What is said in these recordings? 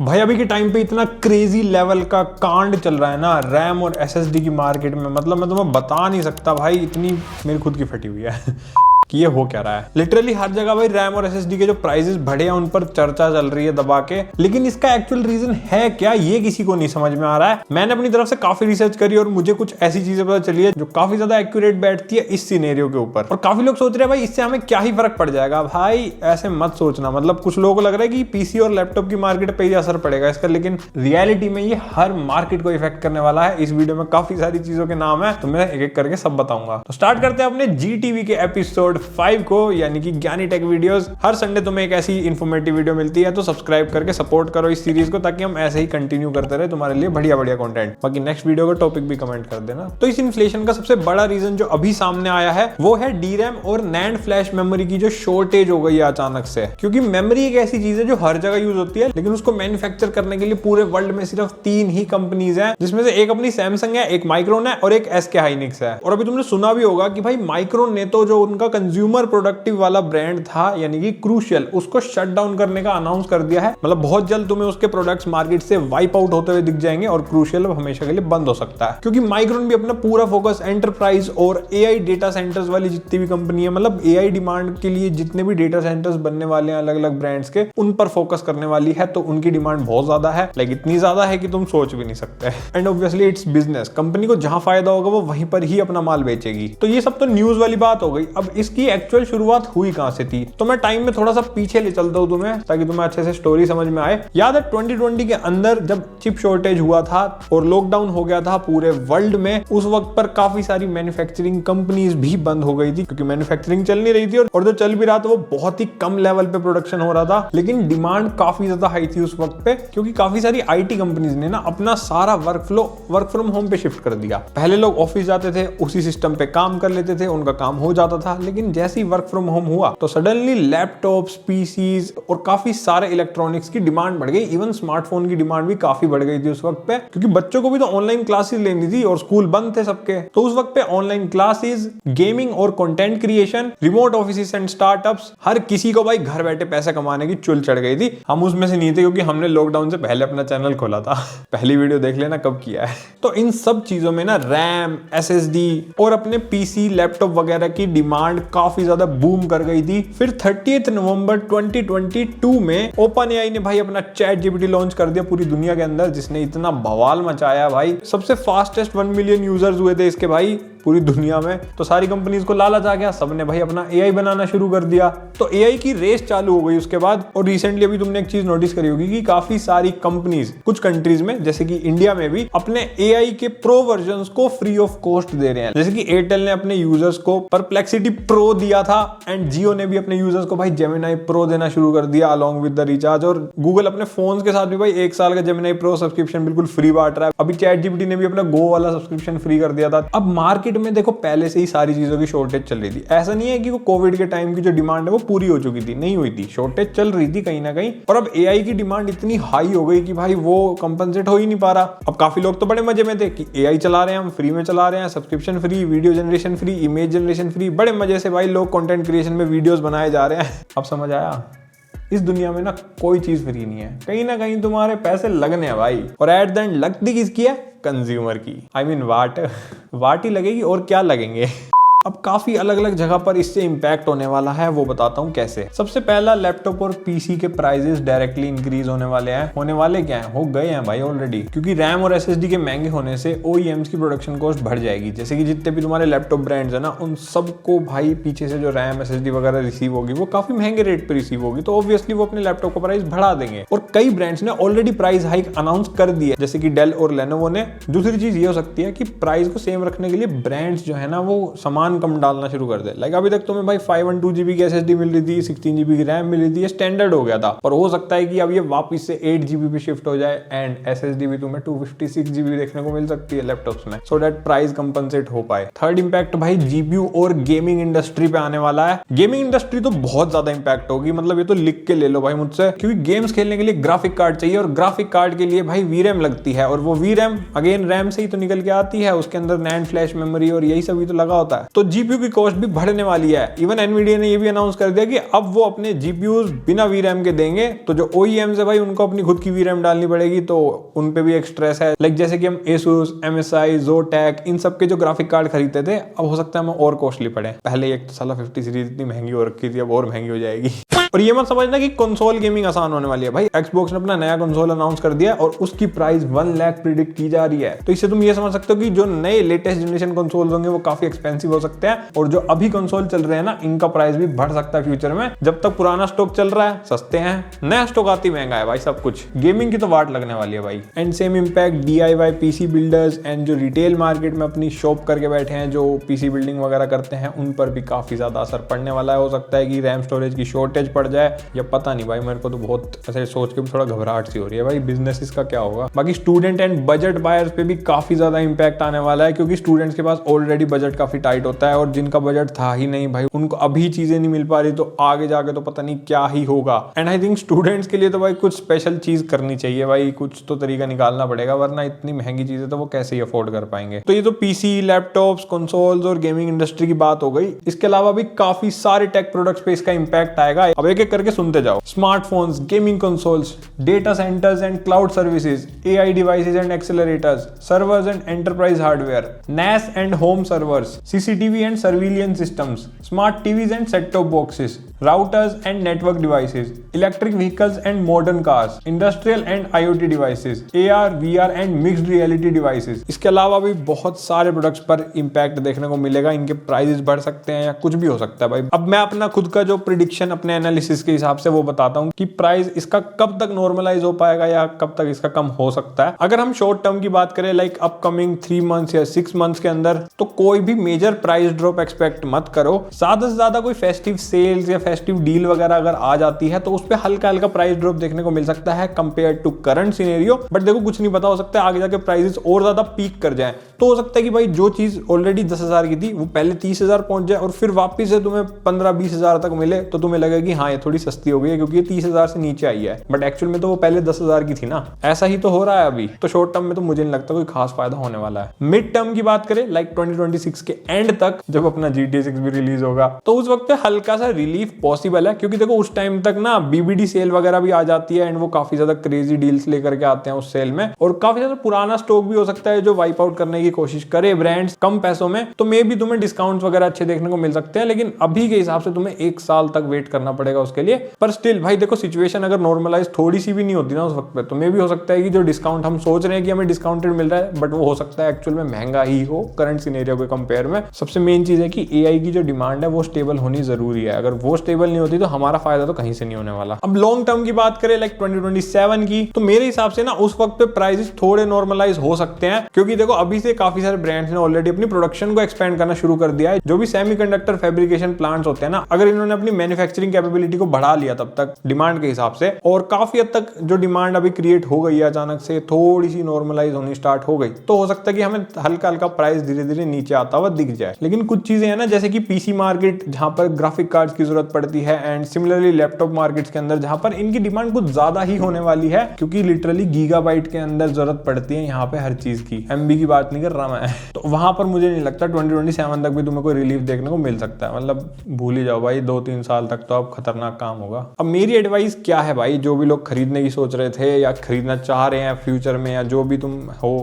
भाई अभी के टाइम पे इतना क्रेजी लेवल का कांड चल रहा है ना रैम और एसएसडी की मार्केट में, मतलब मैं तुम्हें बता नहीं सकता भाई, इतनी मेरी खुद की फटी हुई है कि ये हो क्या रहा है। लिटरली हर जगह भाई रैम और एसएसडी के जो प्राइसेस बढ़े हैं उन पर चर्चा चल रही है दबा के, लेकिन इसका एक्चुअल रीजन है क्या ये किसी को नहीं समझ में आ रहा है। मैंने अपनी तरफ से काफी रिसर्च करी और मुझे कुछ ऐसी चीजें पता चली है जो काफी ज्यादा एक्यूरेट बैठती है इस सिनेरियो के ऊपर। और काफी लोग सोच रहे हैं भाई इससे हमें क्या ही फर्क पड़ जाएगा। भाई ऐसे मत सोचना, मतलब कुछ लोगों को लग रहा है कि पीसी और लैपटॉप की मार्केट पे ही असर पड़ेगा इसका, लेकिन रियलिटी में ये हर मार्केट को इफेक्ट करने वाला है। इस वीडियो में काफी सारी चीजों के नाम है तो मैं एक एक करके सब बताऊंगा। तो स्टार्ट करते हैं अपने GTV के एपिसोड 5 को, यानी कि ज्ञानी टेक वीडियोस। हर संडे तुम्हें एक ऐसी इन्फॉर्मेटिव वीडियो मिलती है, तो सब्सक्राइब करके सपोर्ट करो इस सीरीज को, ताकि हम ऐसे ही कंटिन्यू करते रहे तुम्हारे लिए बढ़िया बढ़िया कंटेंट। बाकी नेक्स्ट वीडियो का टॉपिक भी कमेंट कर देना। तो इस इन्फ्लेशन का सबसे बड़ा रीजन जो अभी सामने आया है वो है DRAM और NAND फ्लैश मेमोरी की जो शॉर्टेज हो गई है अचानक से। क्योंकि मेमोरी एक ऐसी चीज है जो हर जगह यूज होती है, लेकिन उसको मैन्युफैक्चर करने के लिए पूरे वर्ल्ड में सिर्फ 3 ही कंपनीज हैं, जिसमें से एक अपनी सैमसंग है, एक माइक्रोन है और एक SK हाइनिक्स है। और अभी तुमने सुना भी होगा कि भाई माइक्रोन ने तो जो उनका कंज्यूमर प्रोडक्टिव वाला ब्रांड था यानी कि क्रूशियल, उसको शट डाउन करने का अनाउंस कर दिया है। मतलब बहुत जल्द तुम्हें उसके प्रोडक्ट्स मार्केट से वाइप आउट होते हुए दिख जाएंगे और क्रूशियल अब हमेशा के लिए बंद हो सकता है। क्योंकि माइक्रोन भी अपना पूरा फोकस एंटरप्राइज और AI डेटा सेंटर्स वाली जितनी भी कंपनी है, मतलब AI डिमांड के लिए जितने भी डेटा सेंटर्स बनने वाले हैं अलग अलग ब्रांड्स के, उन पर फोकस करने वाली है। तो उनकी डिमांड बहुत ज्यादा है, लाइक इतनी ज्यादा है कि तुम सोच भी नहीं सकते। And obviously it's business, company को जहां फायदा होगा वो वहीं पर ही अपना माल बेचेगी। तो ये सब तो न्यूज वाली बात हो गई। अब इसकी एक्चुअल शुरुआत हुई कहां से थी, तो मैं टाइम में थोड़ा सा पीछे ले चलता हूं तुम्हें, ताकि तुम्हें अच्छे से स्टोरी समझ में आए। याद है 2020 के अंदर जब चिप शॉर्टेज हुआ था और लॉकडाउन हो गया था पूरे वर्ल्ड में, उस वक्त पर काफी सारी मैन्युफैक्चरिंग कंपनीज भी बंद हो गई थी, क्योंकि मैन्युफैक्चरिंग चल नहीं रही थी और जो चल भी रहा था वो बहुत ही कम लेवल पे प्रोडक्शन हो रहा था। लेकिन डिमांड काफी ज्यादा हाई थी उस वक्त पे, क्योंकि काफी सारी IT कंपनीज ने ना अपना सारा वर्क फ्रॉम होम पे शिफ्ट कर दिया। पहले लोग ऑफिस जाते थे, उसी सिस्टम पे काम कर लेते थे, उनका काम हो जाता था। लेकिन जैसे ही वर्क फ्रॉम होम हुआ तो सडनली लैपटॉप्स, PCs और काफी सारे इलेक्ट्रॉनिक्स की डिमांड बढ़ गई। इवन स्मार्टफोन की डिमांड भी काफी बढ़ गई थी उस वक्त पे, क्योंकि बच्चों को भी तो ऑनलाइन क्लासेस लेनी थी और स्कूल बंद थे सबके। तो उस वक्त पे ऑनलाइन क्लासेस, गेमिंग और content creation, remote office and startups, हर किसी को भाई घर बैठे पैसे कमाने की चुल चढ़ गई थी। हम उसमें से नहीं थे, क्योंकि हमने लॉकडाउन से पहले अपना चैनल खोला था। पहली वीडियो देख लेना कब किया है। तो इन सब चीजों में ना रैम, SSD और अपने PC, लैपटॉप वगैरह की डिमांड काफी ज्यादा बूम कर गई थी। फिर 30 नवंबर 2022 में OpenAI ने भाई अपना ChatGPT लॉन्च कर दिया पूरी दुनिया के अंदर, जिसने इतना बवाल मचाया भाई। सबसे फास्टेस्ट 1 मिलियन यूजर्स हुए थे इसके भाई पूरी दुनिया में। तो सारी कंपनीज को लालच आ गया, सबने भाई अपना AI बनाना शुरू कर दिया। तो AI की रेस चालू हो गई उसके बाद। और रिसेंटली अभी तुमने एक चीज नोटिस करी होगी कि काफी सारी कंपनीज कुछ कंट्रीज में, जैसे कि इंडिया में भी, अपने AI के प्रो वर्जन्स को फ्री ऑफ कॉस्ट दे रहे हैं। जैसे कि एयरटेल ने अपने यूजर्स को परप्लेक्सिटी प्रो दिया था, एंड जियो ने भी अपने यूजर्स को भाई जेमिनी प्रो देना शुरू कर दिया अलॉन्ग विद द रिचार्ज। और गूगल अपने फोन के साथ भी भाई 1 साल का जेमिनी प्रो सब्सक्रिप्शन बिल्कुल फ्री बांट रहा है। अभी ChatGPT ने भी अपना गो वाला सब्सक्रिप्शन फ्री कर दिया था। अब मार्केट में देखो पहले से ही सारी चीजों की शॉर्टेज चल रही थी। ऐसा नहीं है कि वो कोविड के टाइम की जो डिमांड है वो पूरी हो चुकी थी, नहीं हुई थी, शॉर्टेज चल रही थी कहीं ना कहीं। और अब AI की डिमांड इतनी हाई हो गई कि भाई वो कंपनसेट हो ही नहीं पा रहा। अब काफी लोग तो बड़े मजे में थे कि AI चला रहे हैं, हम फ्री में चला रहे हैं, subscription free, video generation free, image generation free, बड़े मजे से भाई लोग कंटेंट क्रिएशन में वीडियोस बनाए जा रहे हैं। अब समझ आया, इस दुनिया में ना कोई चीज फ्री नहीं है, कहीं ना कहीं तुम्हारे पैसे लगने हैं भाई। और एट द एंड लगती किसकी है? कंज्यूमर की। आई मीन वाट ही लगेगी, और क्या लगेंगे। अब काफी अलग अलग जगह पर इससे इंपैक्ट होने वाला है, वो बताता हूँ कैसे। सबसे पहला, लैपटॉप और PC के प्राइसेस डायरेक्टली इंक्रीज होने वाले हैं। होने वाले क्या हैं? हो गए हैं भाई ऑलरेडी, क्योंकि रैम और SSD के महंगे होने से OEMs की प्रोडक्शन कॉस्ट बढ़ जाएगी। जैसे कि जितने भी तुम्हारे लैपटॉप ब्रांड्स है ना, उन सबको भाई पीछे से जो रैम, SSD वगैरह रिसीव होगी वो काफी महंगे रेट पे रिसीव होगी, तो ऑब्वियसली वो अपने लैपटॉप का प्राइस बढ़ा देंगे। और कई ब्रांड्स ने ऑलरेडी प्राइस हाइक अनाउंस कर दी है, जैसे कि डेल और लेनोवो ने। दूसरी चीज ये हो सकती है कि प्राइस को सेम रखने के लिए ब्रांड्स जो है ना वो सामान कम डालना शुरू कर दे। लाइक अभी तक तुम्हें भाई 512 GB की SSD मिल रही थी, 16 GB की रैम मिल रही थी, ये स्टैंडर्ड हो गया था। पर हो सकता है कि अब ये वापस से 8 GB पे शिफ्ट हो जाए, एंड SSD भी तुम्हें 256 GB देखने को मिल सकती है लैपटॉप्स में, सो दैट प्राइस कंपनसेट हो पाए। थर्ड इंपैक्ट भाई GPU और गेमिंग इंडस्ट्री पे आने वाला है। गेमिंग इंडस्ट्री तो बहुत ज्यादा इंपैक्ट होगी, मतलब ये तो लिख के ले लो भाई मुझसे, क्योंकि गेम्स खेलने के लिए ग्राफिक कार्ड चाहिए, और ग्राफिक कार्ड के लिए भाई VRAM लगती है, और वो VRAM अगेन रैम से ही तो निकल के आती है, उसके अंदर NAND फ्लैश मेमोरी और यही सभी तो लगा होता है। तो जीपीयू की कॉस्ट भी बढ़ने वाली है। इवन एनवीडिया ने ये भी अनाउंस कर दिया कि अब वो अपने जीपीयूज बिना वीरैम के देंगे। तो जो ओईएम्स है भाई उनको अपनी खुद की वीरैम डालनी पड़ेगी, तो उन पे भी एक स्ट्रेस है। लाइक जैसे कि हम एसूस, एमएसआई, जोटेक इन सब के जो ग्राफिक कार्ड खरीदते थे, अब हो सकता है हमें और कॉस्टली पड़े। पहले एक तो साला 50 सीरीज इतनी महंगी हो रखी थी, अब और महंगी हो जाएगी। और ये मत समझना कि कंसोल गेमिंग आसान होने वाली है भाई। एक्सबॉक्स ने अपना नया कंसोल अनाउंस कर दिया और उसकी प्राइस 1 लाख प्रिडिक्ट की जा रही है। तो इससे तुम ये समझ सकते हो कि जो नए लेटेस्ट जनरेशन कंसोल्स होंगे वो काफी एक्सपेंसिव हो सकते हैं, और जो अभी कंसोल चल रहे हैं ना, इनका प्राइस भी बढ़ सकता है फ्यूचर में। जब तक पुराना स्टॉक चल रहा है सस्ते हैं, नया स्टॉक आती महंगा है भाई सब कुछ। गेमिंग की तो वाट लगने वाली है भाई। And same impact DIY PC builders and जो रिटेल मार्केट में अपनी शॉप करके बैठे हैं, जो पीसी बिल्डिंग वगैरह करते हैं, उन पर भी काफी ज्यादा असर पड़ने वाला है। हो सकता है कि रैम स्टोरेज की शॉर्टेज पड़ जाए, या पता नहीं भाई, मेरे को तो बहुत ऐसे सोच के भी थोड़ा घबराहट सी हो रही है भाई, बिजनेस इसका क्या होगा। बाकी स्टूडेंट एंड बजट बायर्स पे भी काफी ज्यादा इंपैक्ट आने वाला है, क्योंकि स्टूडेंट्स के पास ऑलरेडी बजट काफी टाइट होता है, और जिनका बजट था ही नहीं भाई, उनको अभी चीजें नहीं मिल पा रही, तो आगे जाके तो पता नहीं क्या ही होगा। एंड आई थिंक स्टूडेंट्स के लिए तो भाई कुछ स्पेशल चीज करनी चाहिए भाई, कुछ तो तरीका निकालना पड़ेगा, वरना इतनी महंगी चीजें तो वो कैसे ही अफोर्ड कर पाएंगे। तो ये तो पीसी, लैपटॉप्स, कंसोल्स और गेमिंग इंडस्ट्री की बात हो गई। इसके अलावा भी काफी सारे टेक प्रोडक्ट्स पे इसका इंपैक्ट आएगा। अब एक एक करके सुनते जाओ। Smartphones, gaming consoles, data centres and cloud services, AI devices and accelerators, servers and enterprise hardware, NAS and home servers, CCTV and surveillance systems, smart TVs and set top boxes, routers and network devices, electric vehicles and modern cars, industrial and IoT devices, AR, VR and mixed reality devices. इसके अलावा भी बहुत सारे products पर impact देखने को मिलेगा। इनके प्राइसेस बढ़ सकते हैं या कुछ भी हो सकता है भाई। अब मैं अपना खुद का जो प्रिडिक्शन अपने एनालिसिस के हिसाब से वो बताता हूँ कि प्राइस इसका कब तक नॉर्मलाइज हो पाएगा या कब तक इसका कम हो सकता है। अगर हम शॉर्ट टर्म की बात करें, लाइक अपकमिंग 3 मंथ्स या 6 मंथ्स के अंदर, तो कोई भी मेजर प्राइस ड्रॉप एक्सपेक्ट मत करो। ज्यादा से ज्यादा कोई फेस्टिव सेल्स या फेस्टिव डील वगैरह अगर आ जाती है तो उस पे हल्का हल्का प्राइस ड्रॉप देखने को मिल सकता है compare to current scenario. But देखो कुछ नहीं पता, हो सकता है आगे जाके प्राइसेस और ज्यादा पीक कर जाएं। तो हो सकता है कि भाई जो चीज ऑलरेडी 10,000 की थी वो पहले 30,000 पहुंच जाए और फिर वापस से तुम्हें 15-20,000 तक मिले, तो तुम्हें लगेगा कि हाँ ये थोड़ी सस्ती हो गई है क्योंकि ये 30,000 से नीचे आई है। बट एक्चुअल में तो वो पहले 10,000 की थी ना। ऐसा ही तो हो रहा है अभी। तो शॉर्ट टर्म में तो मुझे नहीं लगता कोई खास फायदा होने वाला है। मिड टर्म की बात करें, लाइक 2026 के एंड तक जब अपना GTA 6 भी रिलीज होगा, तो उस वक्त पे हल्का सा रिलीफ पॉसिबल है, क्योंकि देखो उस टाइम तक ना BBD सेल वगैरह भी आ जाती है एंड वो काफी ज्यादा क्रेजी डील्स लेकर के आते हैं उस सेल में, और काफी ज्यादा पुराना स्टॉक भी हो सकता है जो वाइप आउट करने की कोशिश करे ब्रांड्स कम पैसों में, तो मे भी तुम्हें डिस्काउंट वगैरह अच्छे देखने को मिल सकते हैं। लेकिन अभी के हिसाब से तुम्हें 1 साल तक वेट करना पड़ेगा उसके लिए। पर स्टिल भाई देखो, सिचुएशन अगर नॉर्मलाइज थोड़ी सी भी नहीं होती ना उस वक्त पे, तो मे भी हो सकता है कि जो डिस्काउंट हम सोच रहे हैं कि हमें डिस्काउंटेड मिल रहा है, बट वो हो सकता है एक्चुअल में महंगा ही हो करंट सिनेरियो के कंपेयर में। सबसे मेन चीज है कि AI की जो डिमांड है वो स्टेबल होनी जरूरी है। अगर वो स्टेबल नहीं होती तो हमारा फायदा तो कहीं से नहीं होने वाला। अब लॉन्ग टर्म की बात करें, लाइक 2027 की, तो मेरे हिसाब से ना उस वक्त पे प्राइसेस थोड़े नॉर्मलाइज हो सकते हैं, क्योंकि देखो अभी से काफी सारे ब्रांड्स ने ऑलरेडी अपनी प्रोडक्शन को एक्सपेंड करना शुरू कर दिया है। जो भी सेमीकंडक्टर फैब्रिकेशन प्लांट्स होते हैं ना, अगर इन्होंने अपनी मैन्युफैक्चरिंग कैपेबिलिटी को बढ़ा लिया तब तक डिमांड के हिसाब से, और काफी हद तक जो डिमांड अभी क्रिएट हो गई है अचानक से थोड़ी सी नॉर्मलाइज होनी स्टार्ट हो गई, तो हो सकता है कि हमें हल्का हल्का प्राइस धीरे धीरे नीचे आता हुआ दिख जाए। लेकिन कुछ चीजें हैं ना, जैसे कि पीसी मार्केट जहां पर ग्राफिक कार्ड्स की जरूरत पड़ती है, एंड सिमिलरली लैपटॉप मार्केट्स के अंदर जहां पर इनकी डिमांड कुछ ज्यादा ही होने वाली है, क्योंकि लिटरली गीगाबाइट के अंदर जरूरत पड़ती है यहाँ पे हर चीज की, MB की बात नहीं कर रहा मैं। तो वहां पर मुझे नहीं लगता 2027 तक भी तुम्हें कोई रिलीफ देखने को मिल सकता है। मतलब भूल ही जाओ भाई, 2-3 साल तक तो अब खतरनाक काम होगा। अब मेरी एडवाइस क्या है भाई, जो भी लोग खरीदने की सोच रहे थे या खरीदना चाह रहे हैं फ्यूचर में, या जो भी तुम हो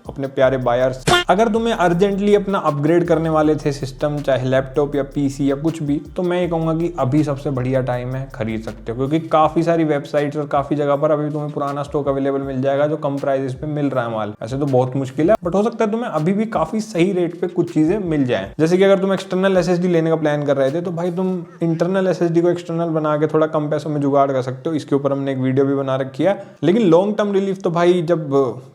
अपने प्यारे बायर्स, अगर तुम्हें अर्जेंटली अपना अपग्रेड करने वाले थे सिस्टम, चाहे लैपटॉप या पीसी या कुछ भी, तो मैं ये कहूंगा कि अभी सबसे बढ़िया टाइम है, खरीद सकते हो। क्योंकि काफी सारी वेबसाइट्स और काफी जगह पर अभी तुम्हें पुराना स्टॉक अवेलेबल मिल जाएगा जो कम प्राइसेस पे मिल रहा है माल। ऐसे तो बहुत मुश्किल है, बट हो सकता है तुम्हें अभी भी काफी सही रेट पे कुछ चीजें मिल जाए। जैसे कि अगर तुम एक्सटर्नल SSD लेने का प्लान कर रहे थे, तो भाई तुम इंटरनल SSD को एक्सटर्नल बना के थोड़ा कम पैसों में जुगाड़ कर सकते हो। इसके ऊपर हमने एक वीडियो भी बना रखी है। लेकिन लॉन्ग टर्म रिलीफ तो भाई जब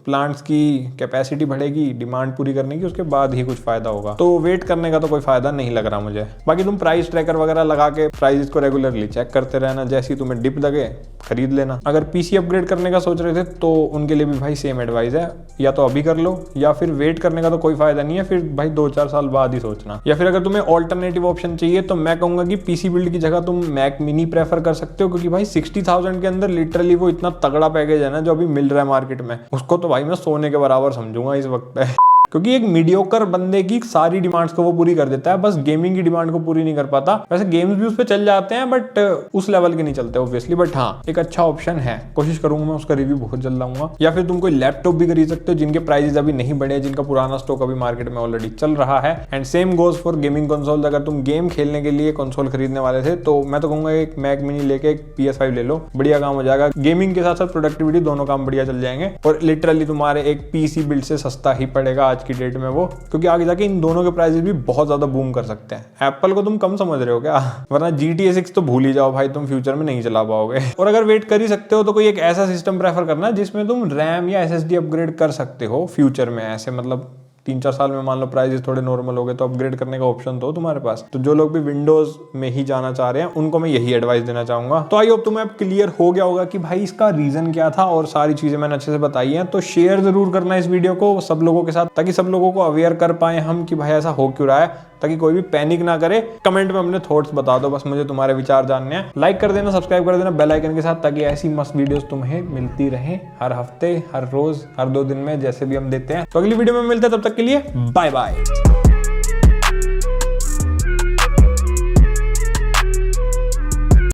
प्लांट्स की कैपेसिटी बढ़ेगी, डिमांड पूरी करने की, उसके बाद ही कुछ फायदा होगा। तो वेट करने का तो कोई फायदा नहीं लग रहा मुझे। बाकी तुम प्राइस ट्रैकर वगैरह लगा के प्राइस को रेगुलरली चेक करते रहना, जैसी तुम्हें डिप लगे खरीद लेना। अगर पीसी अपग्रेड करने का सोच रहे थे तो उनके लिए भी भाई सेम एडवाइस है, या तो अभी कर लो या फिर वेट करने का तो कोई फायदा नहीं है, फिर भाई 2-4 साल बाद ही सोचना। या फिर अगर तुम्हें ऑल्टरनेटिव ऑप्शन चाहिए तो मैं कहूंगा कि पीसी बिल्ड की जगह तुम मैक मिनी प्रेफर कर सकते हो, क्योंकि भाई 60,000 के अंदर लिटरली वो इतना तगड़ा पैकेज है ना जो अभी मिल रहा है मार्केट में, उसको तो भाई मैं सोने के बराबर समझूंगा इस वक्त पे। क्योंकि एक मीडियोकर बंदे की सारी डिमांड्स को वो पूरी कर देता है, बस गेमिंग की डिमांड को पूरी नहीं कर पाता। वैसे गेम्स भी उस पर चल जाते हैं बट उस लेवल के नहीं चलते ऑब्वियसली, बट हाँ एक अच्छा ऑप्शन है। कोशिश करूंगा मैं उसका रिव्यू बहुत जल्द लाऊंगा। या फिर तुम कोई लैपटॉप भी खरीद सकते हो जिनके प्राइसेस अभी नहीं बढ़े, जिनका पुराना स्टॉक अभी मार्केट में ऑलरेडी चल रहा है। And same goes for gaming console. अगर तुम गेम खेलने के लिए कंसोल खरीदने वाले थे तो मैं तो कहूंगा एक मैक मिनी लेके एक PS5 ले लो, बढ़िया काम हो जाएगा। गेमिंग के साथ साथ प्रोडक्टिविटी दोनों काम बढ़िया चल जाएंगे और लिटरली तुम्हारे एक PC बिल्ड से सस्ता ही पड़ेगा आज की डेट में वो, क्योंकि आगे जाके इन दोनों के प्राइसेस भी बहुत ज्यादा बूम कर सकते हैं। एप्पल को तुम कम समझ रहे हो क्या? वरना GTA 6 तो भूल ही जाओ भाई, तुम फ्यूचर में नहीं चला पाओगे। और अगर वेट कर ही सकते हो तो कोई एक ऐसा सिस्टम प्रेफर करना जिसमें तुम रैम या SSD अपग्रेड कर सकते हो फ्यूचर में। ऐसे मतलब 3-4 साल में मान लो प्राइसेस थोड़े नॉर्मल हो गए तो अपग्रेड करने का ऑप्शन तो तुम्हारे पास। तो जो लोग भी विंडोज में ही जाना चाह रहे हैं उनको मैं यही एडवाइस देना चाहूंगा। तो आई होप तुम्हें अब क्लियर हो गया होगा कि भाई इसका रीजन क्या था और सारी चीजें मैंने अच्छे से बताई हैं। तो शेयर जरूर करना इस वीडियो को सब लोगों के साथ, ताकि सब लोगों को अवेयर कर पाए हम कि भाई ऐसा हो क्यों रहा है, ताकि कोई भी पैनिक ना करे। कमेंट में अपने थॉट्स बता दो, बस मुझे तुम्हारे विचार जानने हैं। लाइक कर देना, सब्सक्राइब कर देना बेल आइकन के साथ, ताकि ऐसी मस्त वीडियोस तुम्हें मिलती रहे हर हफ्ते, हर रोज, हर 2 दिन में, जैसे भी हम देते हैं। तो अगली वीडियो में मिलते हैं, तब तक के लिए बाय बाय।